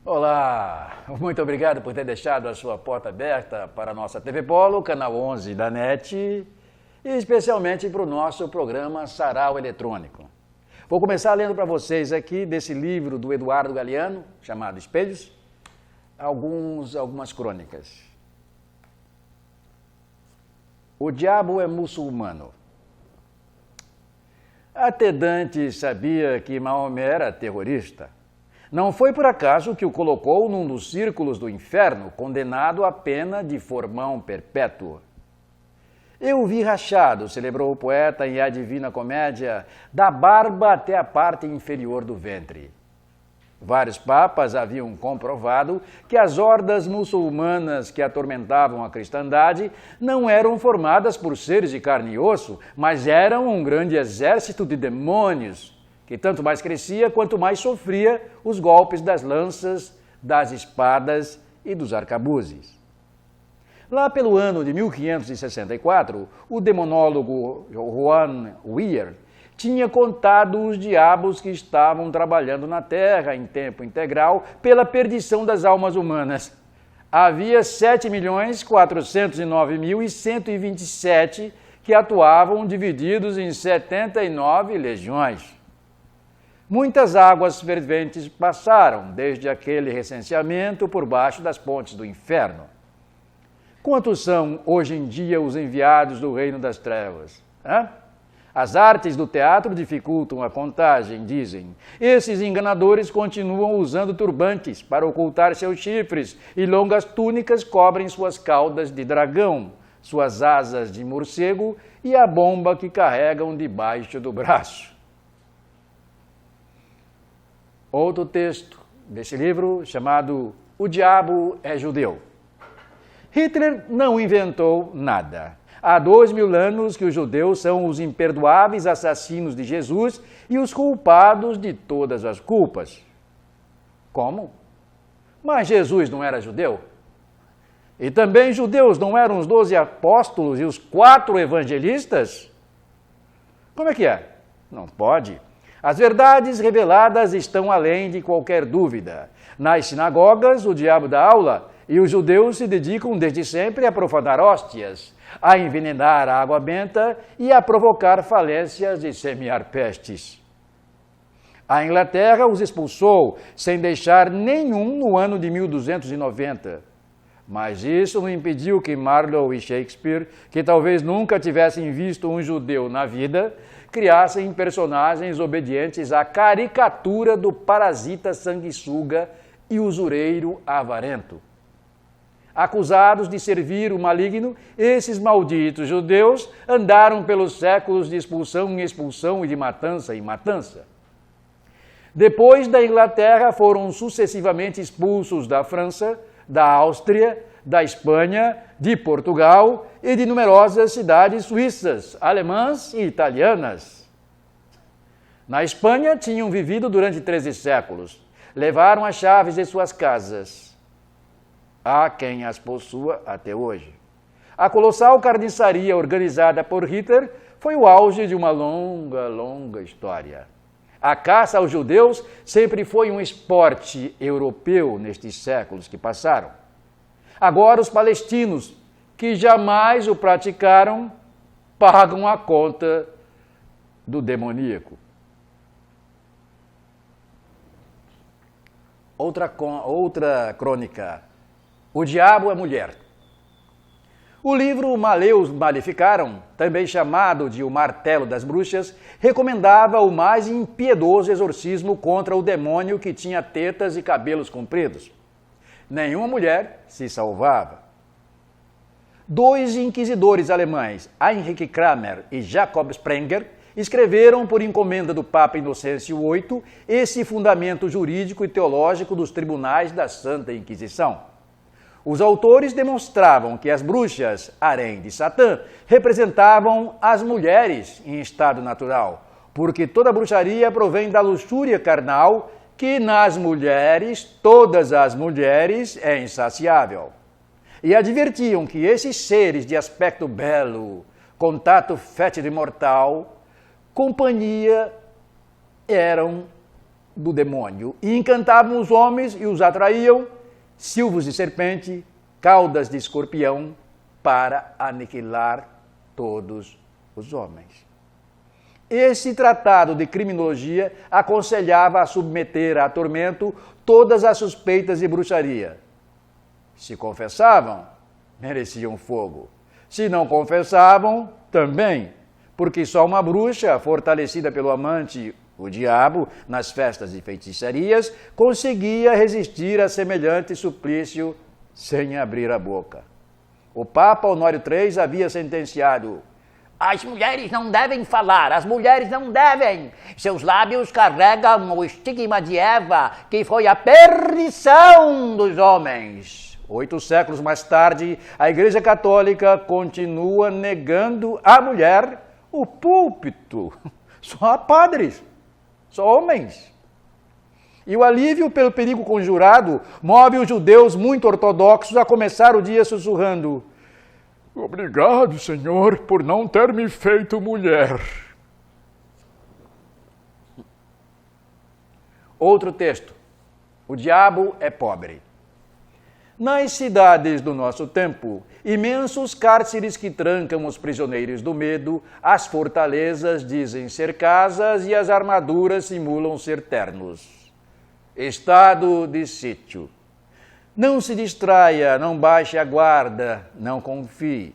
Olá, muito obrigado por ter deixado a sua porta aberta para a nossa TV Polo, canal 11 da NET, e especialmente para o nosso programa Sarau Eletrônico. Vou começar lendo para vocês aqui desse livro do Eduardo Galeano, chamado Espelhos, algumas crônicas. O diabo é muçulmano. Até Dante sabia que Maomé era terrorista. Não foi por acaso que o colocou num dos círculos do inferno, condenado à pena de formão perpétuo. Eu vi rachado, celebrou o poeta em A Divina Comédia, da barba até a parte inferior do ventre. Vários papas haviam comprovado que as hordas muçulmanas que atormentavam a cristandade não eram formadas por seres de carne e osso, mas eram um grande exército de demônios, que tanto mais crescia quanto mais sofria os golpes das lanças, das espadas e dos arcabuzes. Lá pelo ano de 1564, o demonólogo Juan Weir tinha contado os diabos que estavam trabalhando na Terra em tempo integral pela perdição das almas humanas. Havia 7.409.127 que atuavam divididos em 79 legiões. Muitas águas ferventes passaram desde aquele recenseamento por baixo das pontes do inferno. Quantos são hoje em dia os enviados do reino das trevas? As artes do teatro dificultam a contagem, dizem. Esses enganadores continuam usando turbantes para ocultar seus chifres e longas túnicas cobrem suas caudas de dragão, suas asas de morcego e a bomba que carregam debaixo do braço. Outro texto desse livro chamado O Diabo é Judeu. Hitler não inventou nada. Há 2000 anos que os judeus são os imperdoáveis assassinos de Jesus e os culpados de todas as culpas. Como? Mas Jesus não era judeu? E também judeus não eram os 12 apóstolos e os 4 evangelistas? Como é que é? Não pode. As verdades reveladas estão além de qualquer dúvida. Nas sinagogas, o diabo dá aula e os judeus se dedicam desde sempre a profanar hóstias, a envenenar a água benta e a provocar falências e semear pestes. A Inglaterra os expulsou, sem deixar nenhum no ano de 1290. Mas isso não impediu que Marlowe e Shakespeare, que talvez nunca tivessem visto um judeu na vida, criassem personagens obedientes à caricatura do parasita sanguessuga e usureiro avarento. Acusados de servir o maligno, esses malditos judeus andaram pelos séculos de expulsão em expulsão e de matança em matança. Depois da Inglaterra, foram sucessivamente expulsos da França, da Áustria, da Espanha, de Portugal e de numerosas cidades suíças, alemãs e italianas. Na Espanha, tinham vivido durante 13 séculos. Levaram as chaves de suas casas. Há quem as possua até hoje. A colossal carniçaria organizada por Hitler foi o auge de uma longa história. A caça aos judeus sempre foi um esporte europeu nestes séculos que passaram. Agora os palestinos, que jamais o praticaram, pagam a conta do demoníaco. Outra crônica. O diabo é mulher. O livro Maleus Maleficaram, também chamado de O Martelo das Bruxas, recomendava o mais impiedoso exorcismo contra o demônio que tinha tetas e cabelos compridos. Nenhuma mulher se salvava. 2 inquisidores alemães, Heinrich Kramer e Jacob Sprenger, escreveram por encomenda do Papa Inocêncio VIII esse fundamento jurídico e teológico dos tribunais da Santa Inquisição. Os autores demonstravam que as bruxas, harém de Satã, representavam as mulheres em estado natural, porque toda bruxaria provém da luxúria carnal que nas mulheres, todas as mulheres, é insaciável. E advertiam que esses seres de aspecto belo, contato fétido e mortal, companhia, eram do demônio e encantavam os homens e os atraíam, silvos de serpente, caudas de escorpião, para aniquilar todos os homens. Esse tratado de criminologia aconselhava a submeter a tormento todas as suspeitas de bruxaria. Se confessavam, mereciam fogo. Se não confessavam, também, porque só uma bruxa, fortalecida pelo amante, o diabo, nas festas de feitiçarias, conseguia resistir a semelhante suplício sem abrir a boca. O Papa Honório III havia sentenciado: as mulheres não devem falar, as mulheres não devem. Seus lábios carregam o estigma de Eva, que foi a perdição dos homens. 8 séculos mais tarde, a Igreja Católica continua negando à mulher o púlpito. Só há padres, só homens. E o alívio pelo perigo conjurado move os judeus muito ortodoxos a começar o dia sussurrando: obrigado, Senhor, por não ter me feito mulher. Outro texto. O diabo é pobre. Nas cidades do nosso tempo, imensos cárceres que trancam os prisioneiros do medo, as fortalezas dizem ser casas e as armaduras simulam ser ternos. Estado de sítio. Não se distraia, não baixe a guarda, não confie.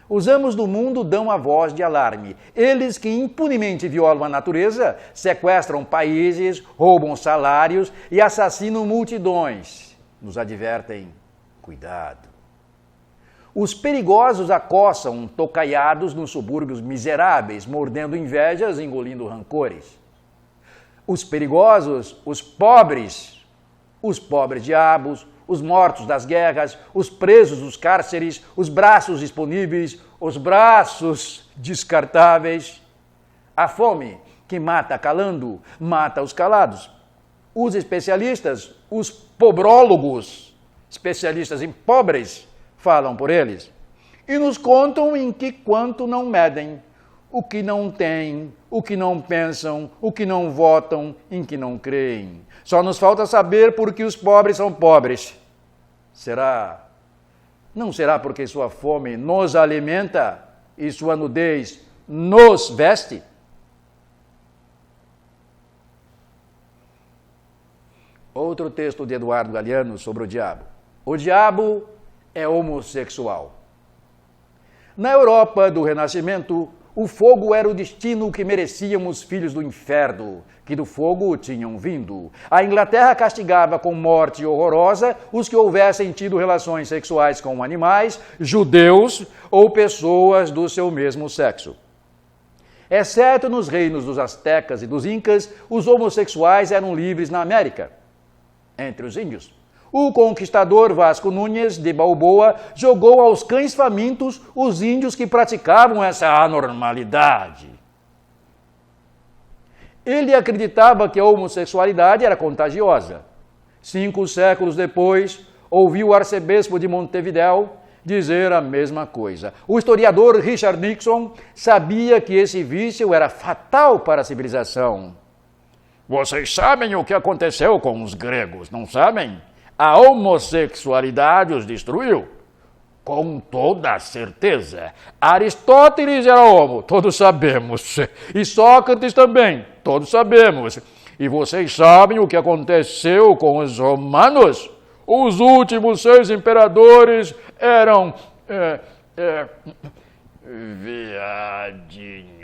Os amos do mundo dão a voz de alarme. Eles que impunemente violam a natureza, sequestram países, roubam salários e assassinam multidões. Nos advertem: cuidado. Os perigosos acossam tocaiados nos subúrbios miseráveis, mordendo invejas, engolindo rancores. Os perigosos, os pobres diabos, os mortos das guerras, os presos dos cárceres, os braços disponíveis, os braços descartáveis. A fome que mata calando, mata os calados. Os especialistas, os pobrólogos, especialistas em pobres, falam por eles. E nos contam em que quanto não medem, o que não têm, o que não pensam, o que não votam, em que não creem. Só nos falta saber por que os pobres são pobres. Será? Não será porque sua fome nos alimenta e sua nudez nos veste? Outro texto de Eduardo Galeano sobre o diabo. O diabo é homossexual. Na Europa do Renascimento, o fogo era o destino que mereciam os filhos do inferno, que do fogo tinham vindo. A Inglaterra castigava com morte horrorosa os que houvessem tido relações sexuais com animais, judeus ou pessoas do seu mesmo sexo. Exceto nos reinos dos astecas e dos incas, os homossexuais eram livres na América. Entre os índios, o conquistador Vasco Núñez de Balboa jogou aos cães famintos os índios que praticavam essa anormalidade. Ele acreditava que a homossexualidade era contagiosa. 5 séculos depois, ouviu o arcebispo de Montevidéu dizer a mesma coisa. O historiador Richard Nixon sabia que esse vício era fatal para a civilização. Vocês sabem o que aconteceu com os gregos, não sabem? A homossexualidade os destruiu. Com toda certeza. Aristóteles era homo, todos sabemos. E Sócrates também, todos sabemos. E vocês sabem o que aconteceu com os romanos? Os últimos 6 imperadores eram viadinhos.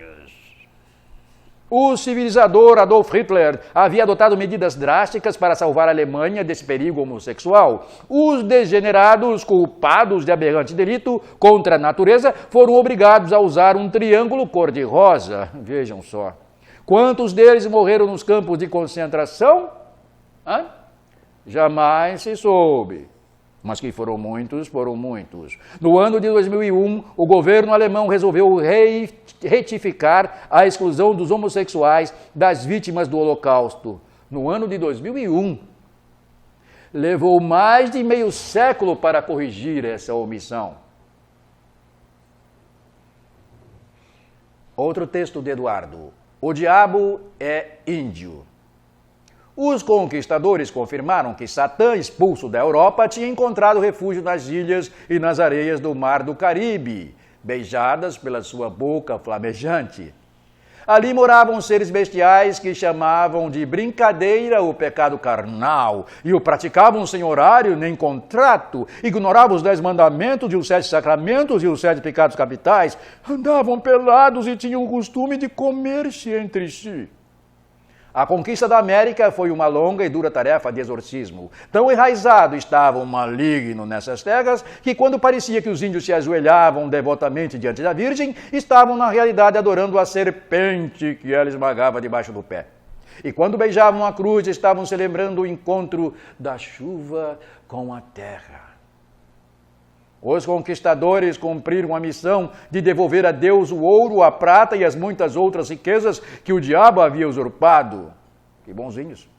O civilizador Adolf Hitler havia adotado medidas drásticas para salvar a Alemanha desse perigo homossexual. Os degenerados culpados de aberrante delito contra a natureza foram obrigados a usar um triângulo cor-de-rosa. Vejam só. Quantos deles morreram nos campos de concentração? Jamais se soube. Mas que foram muitos, foram muitos. No ano de 2001, o governo alemão resolveu retificar a exclusão dos homossexuais das vítimas do Holocausto. no ano de 2001. Levou mais de meio século para corrigir essa omissão. Outro texto de Eduardo. O diabo é índio. Os conquistadores confirmaram que Satã, expulso da Europa, tinha encontrado refúgio nas ilhas e nas areias do Mar do Caribe, beijadas pela sua boca flamejante. Ali moravam seres bestiais que chamavam de brincadeira o pecado carnal e o praticavam sem horário nem contrato, ignoravam os 10 mandamentos e os 7 sacramentos e os 7 pecados capitais, andavam pelados e tinham o costume de comer-se entre si. A conquista da América foi uma longa e dura tarefa de exorcismo. Tão enraizado estava o maligno nessas terras que, quando parecia que os índios se ajoelhavam devotamente diante da Virgem, estavam na realidade adorando a serpente que ela esmagava debaixo do pé. E quando beijavam a cruz, estavam celebrando o encontro da chuva com a terra. Os conquistadores cumpriram a missão de devolver a Deus o ouro, a prata e as muitas outras riquezas que o diabo havia usurpado. Que bonzinhos!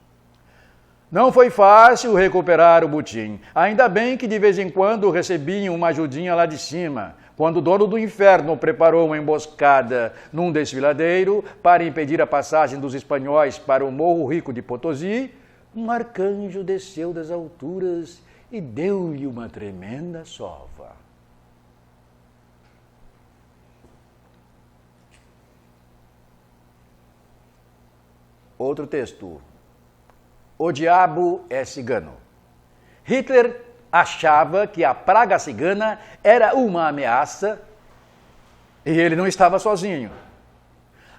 Não foi fácil recuperar o butim. Ainda bem que de vez em quando recebiam uma ajudinha lá de cima. Quando o dono do inferno preparou uma emboscada num desfiladeiro para impedir a passagem dos espanhóis para o Morro Rico de Potosí, um arcanjo desceu das alturas e deu-lhe uma tremenda sova. Outro texto. O diabo é cigano. Hitler achava que a praga cigana era uma ameaça e ele não estava sozinho.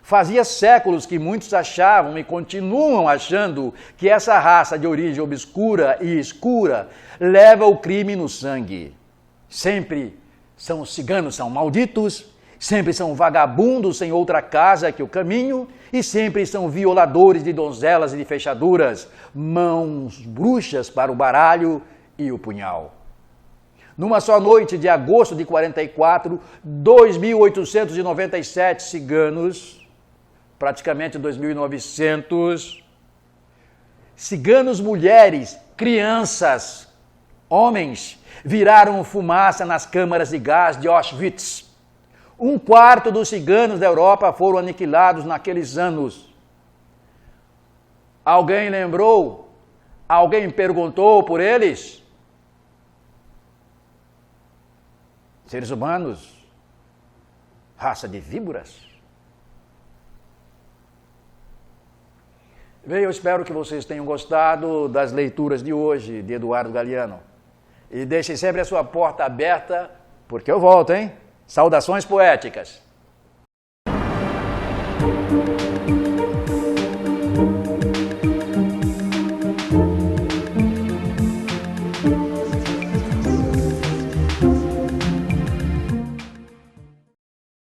Fazia séculos que muitos achavam e continuam achando que essa raça de origem obscura e escura leva o crime no sangue. Sempre são ciganos, são malditos, sempre são vagabundos sem outra casa que o caminho e sempre são violadores de donzelas e de fechaduras, mãos bruxas para o baralho e o punhal. Numa só noite de agosto de 44, 2.897 ciganos, praticamente 2.900, ciganos, mulheres, crianças, homens, viraram fumaça nas câmaras de gás de Auschwitz. 1/4 dos ciganos da Europa foram aniquilados naqueles anos. Alguém lembrou? Alguém perguntou por eles? Seres humanos, raça de víboras. Bem, eu espero que vocês tenham gostado das leituras de hoje de Eduardo Galeano. E deixem sempre a sua porta aberta, porque eu volto, hein? Saudações poéticas.